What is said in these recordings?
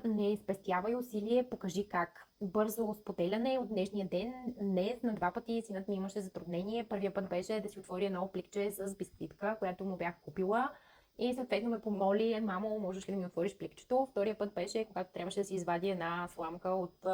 Не спестявай усилие, покажи как. Бързо споделяне от днешния ден. Днес на 2 пъти синът ми имаше затруднение. Първия път беше да си отвори едно пликче с бисквитка, която му бях купила. И съответно ме помоли: мамо, можеш ли да ми отвориш пликчето? Втория път беше, когато трябваше да си извади една сламка от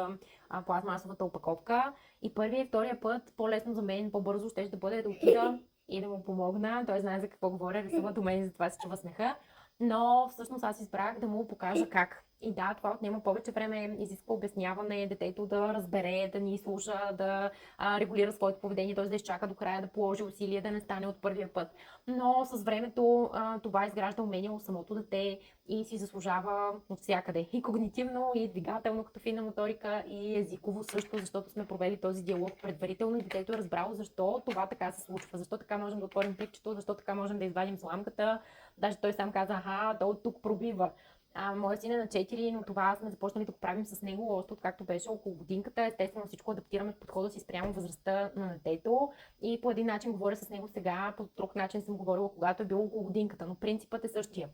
пластмасовата опаковка. И първия и втория път по-лесно за мен, по-бързо ще да бъде да отида и да му помогна. Той знае за какво говоря, рисува до мен и затова се чува смеха. Но всъщност аз избрах да му покажа как. И да, това отнема повече време, изисква обясняване, детето да разбере, да ни слуша, да регулира своето поведение, т.е. да изчака до края, да положи усилия, да не стане от първия път. Но с времето това изгражда умения у самото дете и си заслужава от всякъде. И когнитивно, и двигателно, като финна моторика, и езиково също, защото сме провели този диалог предварително и детето е разбрало защо това така се случва, защо така можем да отворим пликчето, защо така можем да извадим сламката. Даже той сам каза: то от тук пробива. Моят син е на 4, но това сме започнали да го правим с него още откакто беше около годинката. Естествено всичко адаптираме в подхода си спрямо възрастта на детето и по един начин говоря с него сега, по друг начин съм говорила когато е било около годинката, но принципът е същия.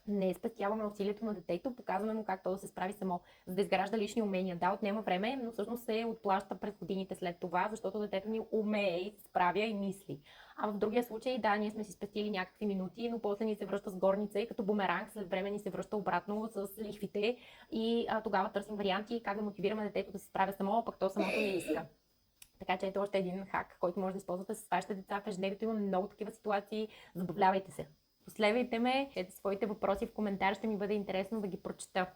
Не спестяваме усилието на детето, показваме му как то да се справи само, за да изгражда лични умения. Да, отнема време, но всъщност се отплаща през годините след това, защото детето ни умее и се справя и мисли. А в другия случай, да, ние сме си спестили някакви минути, но после ни се връща с горница и като бумеранг след време ни се връща обратно с лихвите и тогава търсим варианти как да мотивираме детето да се справя само, а пък то самото не иска. Така че ето още един хак, който може да използвате с вашите деца в ежедневието. Има много такива ситуации. Забавлявайте се. Последвайте ме, пишете своите въпроси в коментар, ще ми бъде интересно да ги прочета.